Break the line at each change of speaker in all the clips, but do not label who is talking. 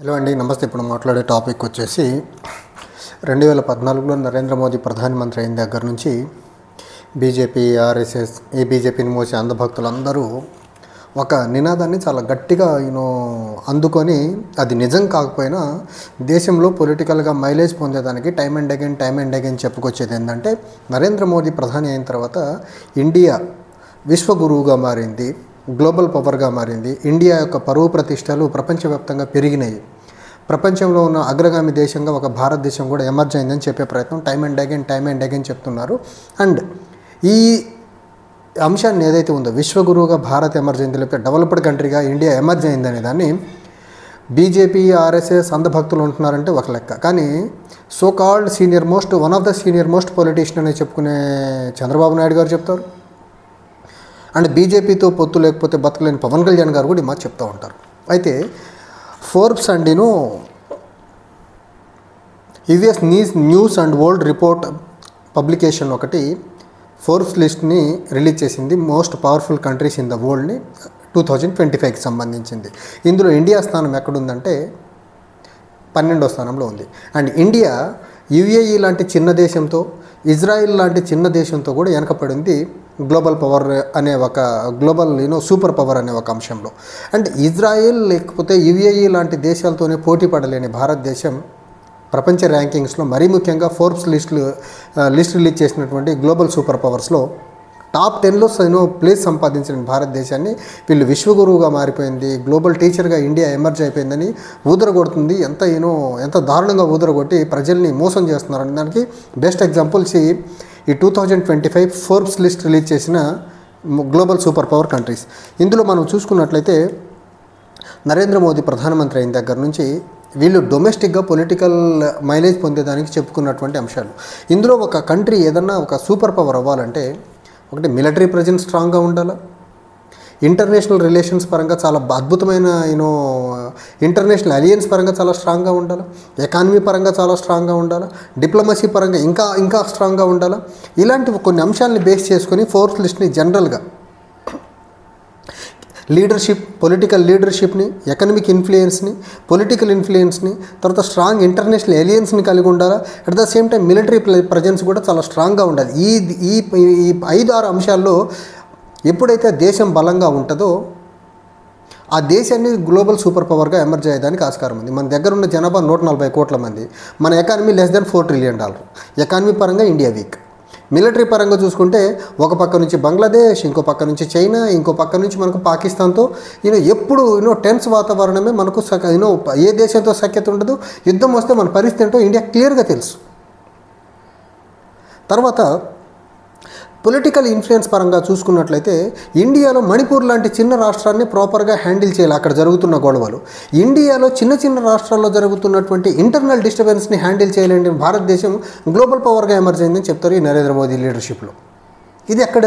Hello అండి, నమస్తే. ఇప్పుడు మాట్లాడే టాపిక్ వచ్చేసి 2014లో నరేంద్ర మోదీ ప్రధానమంత్రి అయిన దగ్గర నుంచి బీజేపీ, ఆర్ఎస్ఎస్, ఈ బీజేపీని మోసే అంధభక్తులందరూ ఒక నినాదాన్ని చాలా గట్టిగా అందుకొని, అది నిజం కాకపోయినా దేశంలో పొలిటికల్గా మైలేజ్ పొందేదానికి టైమ్ అండ్ అగైన్ చెప్పుకొచ్చేది ఏంటంటే, నరేంద్ర మోదీ ప్రధాని అయిన తర్వాత ఇండియా విశ్వగురువుగా మారింది, గ్లోబల్ పవర్గా మారింది. ఇండియా యొక్క పరువు ప్రతిష్టలు ప్రపంచవ్యాప్తంగా పెరిగినాయి. ప్రపంచంలో ఉన్న అగ్రగామి దేశంగా ఒక భారతదేశం కూడా ఎమర్జ్ అయిందని చెప్పే ప్రయత్నం టైమ్ అండ్ అగైన్ చెప్తున్నారు. అండ్ ఈ అంశాన్ని ఏదైతే ఉందో, విశ్వగురువుగా భారత్ ఎమర్జ్ అయింది, లేకపోతే డెవలప్డ్ కంట్రీగా ఇండియా ఎమర్జ్ అయిందనే దాన్ని బీజేపీ, ఆర్ఎస్ఎస్ అంధభక్తులు ఉంటున్నారంటే ఒక లెక్క. కానీ so called one of the senior most politician అని చెప్పుకునే చంద్రబాబు నాయుడు గారు చెప్తారు. అండ్ బీజేపీతో పొత్తు లేకపోతే బతకలేని పవన్ కళ్యాణ్ గారు కూడా ఈ మాట చెప్తూ ఉంటారు. అయితే Forbes and US News and World Report publication ఒకటి ఫోర్బ్స్ లిస్ట్ని రిలీజ్ చేసింది, most powerful countries in the వరల్డ్ని 2025కి సంబంధించింది. ఇందులో ఇండియా స్థానం ఎక్కడుందంటే 12వ స్థానంలో ఉంది. అండ్ ఇండియా యుఏఈ లాంటి చిన్న దేశంతో, ఇజ్రాయిల్ లాంటి చిన్న దేశంతో కూడా వెనకపడింది గ్లోబల్ పవర్ అనే ఒక సూపర్ పవర్ అనే ఒక అంశంలో. అండ్ ఇజ్రాయిల్ లేకపోతే యుఏఈ లాంటి దేశాలతోనే పోటీ పడలేని భారతదేశం ప్రపంచ ర్యాంకింగ్స్లో, మరీ ముఖ్యంగా ఫోర్బ్స్ లిస్ట్ రిలీజ్ చేసినటువంటి గ్లోబల్ సూపర్ పవర్స్లో టాప్ 10లో ప్లేస్ సంపాదించిన భారతదేశాన్ని వీళ్ళు విశ్వగురువుగా మారిపోయింది, గ్లోబల్ టీచర్గా ఇండియా ఎమర్జ్ అయిపోయిందని ఊదరగొడుతుంది. ఎంత దారుణంగా ఊదరగొట్టి ప్రజల్ని మోసం చేస్తున్నారని దానికి బెస్ట్ ఎగ్జాంపుల్స్ ఈ 2025 ఫోర్బ్స్ లిస్ట్ రిలీజ్ చేసిన గ్లోబల్ సూపర్ పవర్ కంట్రీస్. ఇందులో మనం చూసుకున్నట్లయితే నరేంద్ర మోదీ ప్రధానమంత్రి అయిన దగ్గర నుంచి వీళ్ళు డొమెస్టిక్గా పొలిటికల్ మైలేజ్ పొందేదానికి చెప్పుకున్నటువంటి అంశాలు. ఇందులో ఒక కంట్రీ ఏదన్నా ఒక సూపర్ పవర్ అవ్వాలంటే ఒకటి మిలిటరీ ప్రెజెన్స్ స్ట్రాంగ్గా ఉండాలి, ఇంటర్నేషనల్ రిలేషన్స్ పరంగా చాలా అద్భుతమైన ఇంటర్నేషనల్ అలయన్స్ పరంగా చాలా స్ట్రాంగ్గా ఉండాలి, ఎకానమీ పరంగా చాలా స్ట్రాంగ్గా ఉండాలి, డిప్లొమసీ పరంగా ఇంకా స్ట్రాంగ్గా ఉండాలి. ఇలాంటి కొన్ని అంశాలని బేస్ చేసుకొని ఫోర్బ్స్ లిస్ట్ని జనరల్గా లీడర్షిప్, పొలిటికల్ లీడర్షిప్ని, ఎకనమిక్ ఇన్ఫ్లుయెన్స్ని, పొలిటికల్ ఇన్ఫ్లుయెన్స్ని, తర్వాత స్ట్రాంగ్ ఇంటర్నేషనల్ ఎలియన్స్ని కలిగి ఉండాలి. At the same time military presence కూడా చాలా స్ట్రాంగ్గా ఉండాలి. ఈ 5-6 అంశాల్లో ఎప్పుడైతే దేశం బలంగా ఉంటుందో ఆ దేశాన్ని గ్లోబల్ సూపర్ పవర్గా ఎమర్జ్ అయ్యేదానికి ఆస్కారం ఉంది. మన దగ్గర ఉన్న జనాభా 140 కోట్ల మంది, మన economy less than $4 trillion. Economy పరంగా ఇండియా వీక్. మిలిటరీ పరంగా చూసుకుంటే ఒక పక్క నుంచి బంగ్లాదేశ్, ఇంకో పక్క నుంచి చైనా, ఇంకో పక్క నుంచి మనకు పాకిస్తాన్తో ఎప్పుడు టెన్స్ వాతావరణమే మనకు ఏ దేశంతో సఖ్యత ఉండదు. యుద్ధం వస్తే మన పరిస్థితి ఏంటో ఇండియా క్లియర్గా తెలుసు. తర్వాత పొలిటికల్ ఇన్ఫ్లుయెన్స్ పరంగా చూసుకున్నట్లయితే ఇండియాలో మణిపూర్ లాంటి చిన్న రాష్ట్రాన్ని ప్రాపర్గా హ్యాండిల్ చేయాలి. అక్కడ జరుగుతున్న గొడవలు, ఇండియాలో చిన్న రాష్ట్రాల్లో జరుగుతున్నటువంటి ఇంటర్నల్ డిస్టర్బెన్స్ని హ్యాండిల్ చేయలేని భారతదేశం గ్లోబల్ పవర్గా ఎమర్జ్ అయిందని చెప్తారు ఈ నరేంద్ర మోదీ లీడర్షిప్లో. ఇది ఎక్కడ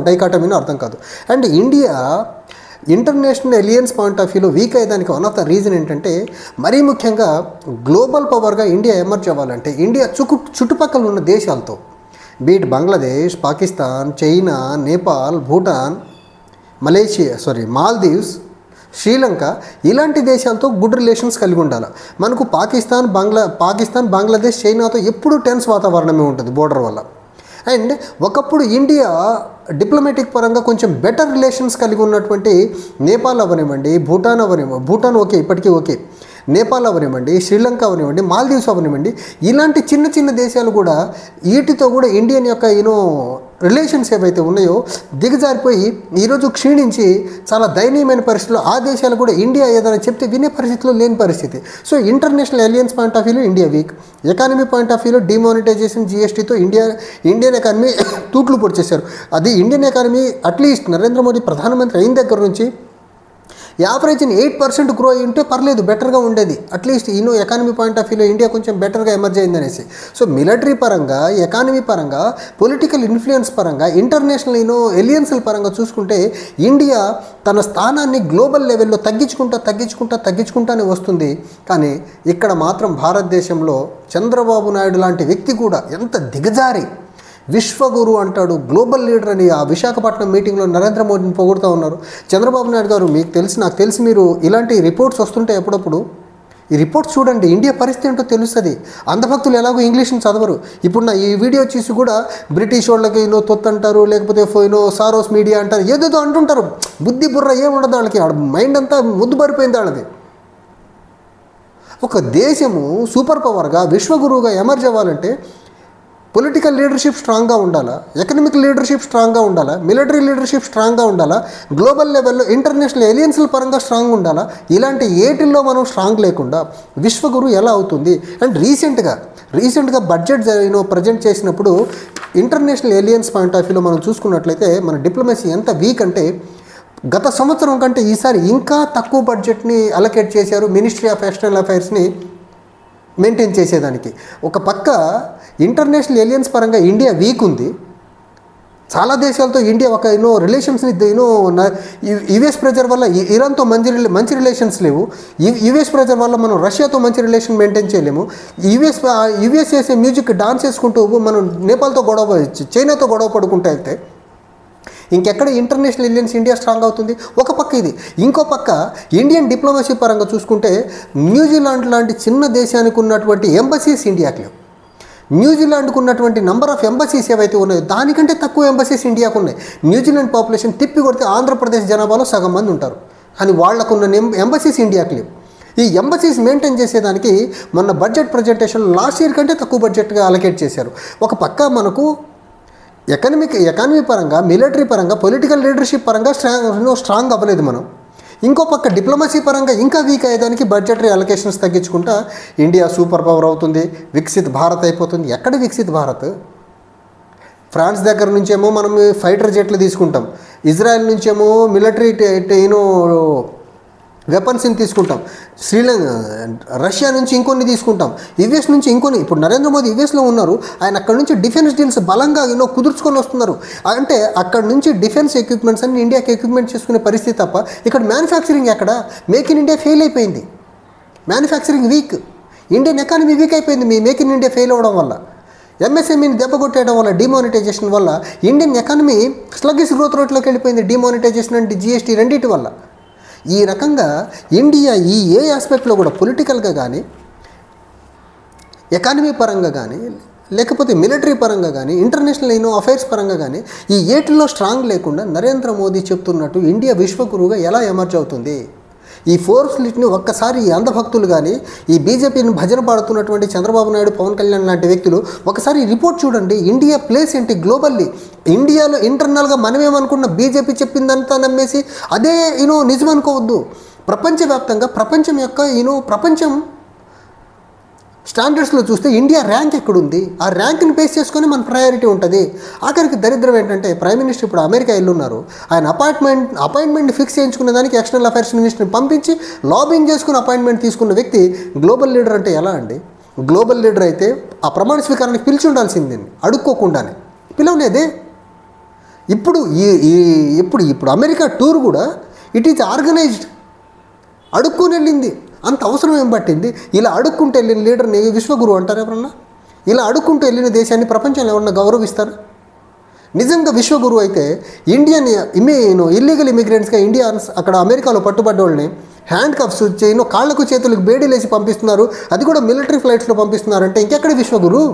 డైకాటమీనో అర్థం కాదు. And India international alliances point of వ్యూలో వీక్ అయ్యేదానికి వన్ ఆఫ్ ద రీజన్ ఏంటంటే, మరీ ముఖ్యంగా గ్లోబల్ పవర్గా ఇండియా ఎమర్జ్ అవ్వాలంటే ఇండియా చుట్టుపక్కల ఉన్న దేశాలతో, బీట్ బంగ్లాదేశ్, పాకిస్తాన్, చైనా, నేపాల్, భూటాన్, మాల్దీవ్స్, శ్రీలంక, ఇలాంటి దేశాలతో గుడ్ రిలేషన్స్ కలిగి ఉండాలి. మనకు పాకిస్తాన్, బంగ్లాదేశ్, చైనాతో ఎప్పుడూ టెన్స్ వాతావరణమే ఉంటుంది బోర్డర్ వల్ల. అండ్ ఒకప్పుడు ఇండియా డిప్లొమాటిక్ పరంగా కొంచెం బెటర్ రిలేషన్స్ కలిగి ఉన్నటువంటి నేపాల్ అవనివ్వండి, భూటాన్ ఓకే, ఇప్పటికీ ఓకే, నేపాల్ అవనివ్వండి, శ్రీలంక అవనివ్వండి, మాల్దీవ్స్ అవనివ్వండి, ఇలాంటి చిన్న దేశాలు కూడా వీటితో కూడా ఇండియన్ యొక్క రిలేషన్స్ ఏవైతే ఉన్నాయో దిగజారిపోయి ఈరోజు క్షీణించి చాలా దయనీయమైన పరిస్థితుల్లో ఆ దేశాలు కూడా ఇండియా ఏదైనా చెప్తే వినే పరిస్థితిలో లేని పరిస్థితి. So international alliance point of వ్యూలో India weak, economy point of వ్యూలో డిమానిటైజేషన్, జీఎస్టీతో ఇండియన్ ఎకానమీ తూట్లు పొడిచేశారు. అది Indian economy at least Narendra Modi ప్రధానమంత్రి అయిన దగ్గర నుంచి యావరేజ్ 8% గ్రో అయ్యి ఉంటే పర్లేదు, బెటర్గా ఉండేది. అట్లీస్ట్ ఎకానమీ పాయింట్ ఆఫ్ వ్యూలో ఇండియా కొంచెం బెటర్గా ఎమర్జ్ అయిందనేసి. సో మిలిటరీ పరంగా, ఎకానమీ పరంగా, పొలిటికల్ ఇన్ఫ్లుయెన్స్ పరంగా, ఇంటర్నేషనల్ ఎలియన్స్ల పరంగా చూసుకుంటే ఇండియా తన స్థానాన్ని గ్లోబల్ లెవెల్లో తగ్గించుకుంటానే వస్తుంది. కానీ ఇక్కడ మాత్రం భారతదేశంలో చంద్రబాబు నాయుడు లాంటి వ్యక్తి కూడా ఎంత దిగజారి విశ్వగురు అంటాడు, గ్లోబల్ లీడర్ అని ఆ విశాఖపట్నం మీటింగ్లో నరేంద్ర మోదీని పొగుడుతూ ఉన్నారు. చంద్రబాబు నాయుడు గారు, మీకు తెలిసి నాకు తెలిసి మీరు ఇలాంటి రిపోర్ట్స్ వస్తుంటే ఎప్పుడప్పుడు ఈ రిపోర్ట్స్ చూడండి, ఇండియా పరిస్థితి ఏంటో తెలుస్తుంది. అంధభక్తులు ఎలాగో ఇంగ్లీష్ని చదవరు. ఇప్పుడు నా ఈ వీడియో చూసి కూడా బ్రిటిష్ వాళ్ళకి తొత్తు అంటారు, లేకపోతే సారోస్ మీడియా అంటారు, ఏదేదో అంటుంటారు. బుద్ధి బుర్ర ఏముండదు వాళ్ళకి, మైండ్ అంతా ముద్దుబారిపోయింది వాళ్ళది. ఒక దేశము సూపర్ పవర్గా విశ్వగురువుగా ఎమర్జ్ అవ్వాలంటే పొలిటికల్ లీడర్షిప్ స్ట్రాంగ్గా ఉండాలా, ఎకనామిక్ లీడర్షిప్ స్ట్రాంగ్గా ఉండాలా, మిలిటరీ లీడర్షిప్ స్ట్రాంగ్గా ఉండాలా, గ్లోబల్ లెవెల్లో ఇంటర్నేషనల్ ఎలియన్స్ల పరంగా స్ట్రాంగ్ ఉండాలా. ఇలాంటి ఏటిల్లో మనం స్ట్రాంగ్ లేకుండా విశ్వగురు ఎలా అవుతుంది? అండ్ రీసెంట్గా బడ్జెట్ ప్రజెంట్ చేసినప్పుడు ఇంటర్నేషనల్ ఎలియన్స్ పాయింట్ ఆఫ్ వ్యూలో మనం చూసుకున్నట్లయితే మన డిప్లొమసీ ఎంత వీక్ అంటే గత సంవత్సరం కంటే ఈసారి ఇంకా తక్కువ బడ్జెట్ని అలొకేట్ చేశారు మినిస్ట్రీ ఆఫ్ ఎక్స్టర్నల్ అఫైర్స్ని మెయింటైన్ చేసేదానికి. ఒక పక్క ఇంటర్నేషనల్ ఎలియన్స్ పరంగా ఇండియా వీక్ ఉంది. చాలా దేశాలతో ఇండియా ఒక రిలేషన్స్ని యుఎస్ ప్రెజర్ వల్ల ఇరాన్తో మంచి రిలేషన్స్ లేవు. యుఎస్ ప్రెజర్ వల్ల మనం రష్యాతో మంచి రిలేషన్ మెయింటైన్ చేయలేము. యుఎస్ చేసే మ్యూజిక్ డాన్స్ చేసుకుంటూ మనం నేపాల్తో గొడవ, చైనాతో గొడవ పడుకుంటే అయితే ఇంకెక్కడ ఇంటర్నేషనల్ ఎలియన్స్ ఇండియా స్ట్రాంగ్ అవుతుంది? ఒక పక్క ఇది. ఇంకో పక్క ఇండియన్ డిప్లొమసీ పరంగా చూసుకుంటే న్యూజిలాండ్ లాంటి చిన్న దేశానికి ఉన్నటువంటి ఎంబసీస్ ఇండియాకి లేవు. న్యూజిలాండ్కు ఉన్నటువంటి నంబర్ ఆఫ్ ఎంబసీస్ ఏవైతే ఉన్నాయో దానికంటే తక్కువ ఎంబసీస్ ఇండియాకు ఉన్నాయి. న్యూజిలాండ్ పాపులేషన్ తిప్పి కొడితే ఆంధ్రప్రదేశ్ జనాభాలో సగం మంది ఉంటారు, కానీ వాళ్లకున్న ఎంబసీస్ ఇండియాకి లేవు. ఈ ఎంబసీస్ మెయింటైన్ చేసేదానికి మొన్న బడ్జెట్ ప్రజెంటేషన్ లాస్ట్ ఇయర్ కంటే తక్కువ బడ్జెట్గా అలొకేట్ చేశారు. ఒక పక్క మనకు ఎకానమీ పరంగా, మిలిటరీ పరంగా, పొలిటికల్ లీడర్షిప్ పరంగా స్ట్రాంగ్ అవ్వలేదు మనం. ఇంకో పక్క డిప్లొమసీ పరంగా ఇంకా వీక్ అయ్యేదానికి బడ్జెటరీ అలొకేషన్స్ తగ్గించుకుంటా ఇండియా సూపర్ పవర్ అవుతుంది, వికసిత్ భారత్ అయిపోతుంది. ఎక్కడ వికసిత్ భారత్? ఫ్రాన్స్ దగ్గర నుంచేమో మనం ఫైటర్ జెట్లు తీసుకుంటాం, ఇజ్రాయెల్ నుంచేమో మిలిటరీ వెపన్స్ని తీసుకుంటాం, రష్యా నుంచి ఇంకొన్ని తీసుకుంటాం, యుఎస్ నుంచి ఇంకొన్ని. ఇప్పుడు నరేంద్ర మోదీ యుఎస్లో ఉన్నారు, ఆయన అక్కడ నుంచి డిఫెన్స్ డీల్స్ బలంగా కుదుర్చుకొని వస్తున్నారు. అంటే అక్కడ నుంచి డిఫెన్స్ ఎక్విప్మెంట్స్ అన్ని ఇండియాకి ఎక్విప్మెంట్ చేసుకునే పరిస్థితి తప్ప ఇక్కడ మ్యానుఫ్యాక్చరింగ్ ఎక్కడ? మేక్ ఇన్ ఇండియా ఫెయిల్ అయిపోయింది, manufacturing weak, Indian economy weak అయిపోయింది మీ మేక్ ఇన్ ఇండియా ఫెయిల్ అవ్వడం వల్ల. ఎంఎస్ఎంఈని దెబ్బ కొట్టేయడం వల్ల, డిమానిటైజేషన్ వల్ల ఇండియన్ ఎకానమీ స్లగ్గిష్ గ్రోత్ రేట్లోకి వెళ్ళిపోయింది. డిమానిటైజేషన్ అంటే జిఎస్టీ రెండింటి వల్ల. ఈ రకంగా ఇండియా ఏ ఆస్పెక్ట్లో కూడా పొలిటికల్గా కానీ, ఎకానమీ పరంగా కానీ, లేకపోతే మిలిటరీ పరంగా కానీ, ఇంటర్నేషనల్ అఫైర్స్ పరంగా కానీ ఈ ఏటిల్లో స్ట్రాంగ్ లేకుండా నరేంద్ర మోదీ చెప్తున్నట్టు ఇండియా విశ్వగురువుగా ఎలా ఎమర్జ్ అవుతుంది? ఈ ఫోర్త్ లిస్ట్ని ఒక్కసారి ఈ అంధభక్తులు కానీ, ఈ బీజేపీని భజన పాడుతున్నటువంటి చంద్రబాబు నాయుడు, పవన్ కళ్యాణ్ లాంటి వ్యక్తులు ఒకసారి రిపోర్ట్ చూడండి. ఇండియా ప్లేస్ ఏంటి గ్లోబల్లీ? ఇండియాలో ఇంటర్నల్గా మనమేమనుకున్న బీజేపీ చెప్పిందంతా నమ్మేసి అదే నిజం అనుకోవద్దు. ప్రపంచవ్యాప్తంగా ప్రపంచం స్టాండర్డ్స్లో చూస్తే ఇండియా ర్యాంక్ ఎక్కడుంది? ఆ ర్యాంక్ని బేస్ చేసుకొని మన ప్రయారిటీ ఉంటుంది. ఆఖరికి దరిద్రం ఏంటంటే ప్రైమ్ మినిస్టర్ ఇప్పుడు అమెరికా వెళ్ళున్నారు, ఆయన అపాయింట్మెంట్ ఫిక్స్ చేయించుకునే దానికి ఎక్స్టర్నల్ అఫైర్స్ మినిస్టర్ని పంపించి లాబింగ్ చేసుకుని అపాయింట్మెంట్ తీసుకున్న వ్యక్తి గ్లోబల్ లీడర్ అంటే ఎలా అండి? గ్లోబల్ లీడర్ అయితే ఆ ప్రమాణ స్వీకారానికి పిలిచి ఉండాల్సిందండి, అడుక్కోకుండానే పిలవలేదే. ఇప్పుడు అమెరికా టూర్ కూడా ఇట్ ఈజ్ ఆర్గనైజ్డ్, అడుక్కొని వెళ్ళింది. అంత అవసరం ఏం పట్టింది? ఇలా అడుక్కుంటూ వెళ్ళిన లీడర్ని విశ్వగురు అంటారు ఎవరన్నా? ఇలా అడుక్కుంటూ వెళ్ళిన దేశాన్ని ప్రపంచంలో ఎవరన్నా గౌరవిస్తారు? నిజంగా విశ్వగురు అయితే ఇండియన్ ఇల్లీగల్ ఇమిగ్రెంట్స్గా ఇండియన్స్ అక్కడ అమెరికాలో పట్టుబడ్డ వాళ్ళని హ్యాండ్ కప్స్ కాళ్లకు చేతులకు బేడీలేసి పంపిస్తున్నారు, అది కూడా మిలిటరీ ఫ్లైట్స్లో పంపిస్తున్నారంటే ఇంకెక్కడ విశ్వగురు?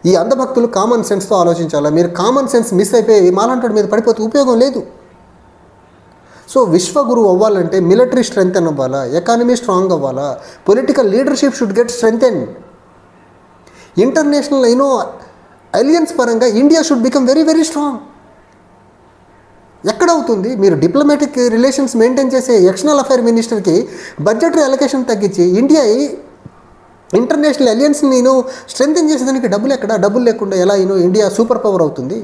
ఈ అంధభక్తులు కామన్ సెన్స్తో ఆలోచించాలా. మీరు కామన్ సెన్స్ మిస్ అయిపోయి మాలాంటి మీద పడిపోతే ఉపయోగం లేదు. సో విశ్వగురు అవ్వాలంటే మిలిటరీ స్ట్రెంగ్త్ అవ్వాలా, ఎకానమీ స్ట్రాంగ్ అవ్వాలా, political leadership should get strengthen, international alliance పరంగా India should become very very strong. ఎక్కడవుతుంది? మీరు డిప్లొమాటిక్ రిలేషన్స్ మెయింటైన్ చేసే ఎక్స్టర్నల్ అఫైర్ మినిస్టర్కి బడ్జెటరీ అలొకేషన్ తగ్గించి ఇండియా ఇంటర్నేషనల్ అలియన్స్ని స్ట్రెంగ్తెన్ చేసేదానికి డబ్బులు లేకుండా ఎలా ఇండియా సూపర్ పవర్ అవుతుంది?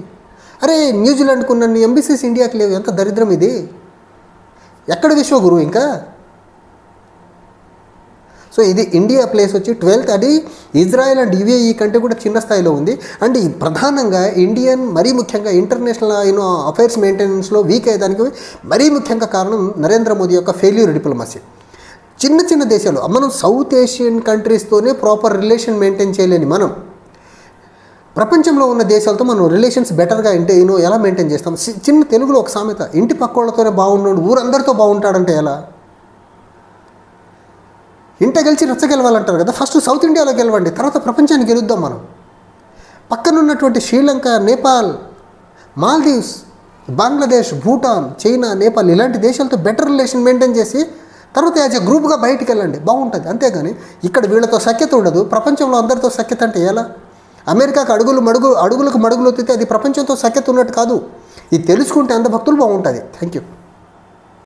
అరే న్యూజిలాండ్కు ఉన్న ఎంబసీస్ ఇండియాకి లేవు, ఎంత దరిద్రం ఇది! ఎక్కడ విశ్వగురు ఇంకా? సో ఇది ఇండియా ప్లేస్ వచ్చి 12th, అది ఇజ్రాయెల్ అండ్ యుఏఈ కంటే కూడా చిన్న స్థాయిలో ఉంది. అండ్ ప్రధానంగా ఇండియన్ మరీ ముఖ్యంగా ఇంటర్నేషనల్ అఫైర్స్ మెయింటెనెన్స్లో వీక్ అయ్యేదానికి మరీ ముఖ్యంగా కారణం నరేంద్ర మోదీ యొక్క ఫెయిల్యూర్ డిప్లొమసీ. చిన్న దేశాలు, మనం సౌత్ ఏషియన్ కంట్రీస్తోనే ప్రాపర్ రిలేషన్ మెయింటైన్ చేయలేని మనం ప్రపంచంలో ఉన్న దేశాలతో మనం రిలేషన్స్ బెటర్గా ఎలా మెయింటైన్ చేస్తాం? చిన్న తెలుగులో ఒక సామెత, ఇంటి పక్కోళ్ళతోనే బాగున్నాడు ఊరందరితో బాగుంటాడంటే ఎలా? ఇంట గెలిచి రచ్చ గెలవాలంటారు కదా, ఫస్ట్ సౌత్ ఇండియాలో గెలవండి, తర్వాత ప్రపంచాన్ని గెలుద్దాం మనం. పక్కనున్నటువంటి శ్రీలంక, నేపాల్, మాల్దీవ్స్, బంగ్లాదేశ్, భూటాన్, చైనా, నేపాల్ ఇలాంటి దేశాలతో బెటర్ రిలేషన్ మెయింటైన్ చేసి తర్వాత యాజ్ ఎ గ్రూప్గా బయటికి వెళ్ళండి, బాగుంటుంది. అంతేగాని ఇక్కడ వీళ్ళతో సఖ్యత ఉండదు, ప్రపంచంలో అందరితో సఖ్యత అంటే ఎలా? అమెరికాకు అడుగులకు మడుగులు ఎత్తితే అది ప్రపంచంతో సఖ్యత ఉన్నట్టు కాదు. ఇది తెలుసుకుంటే అంధభక్తులు బాగుంటుంది. Thank you.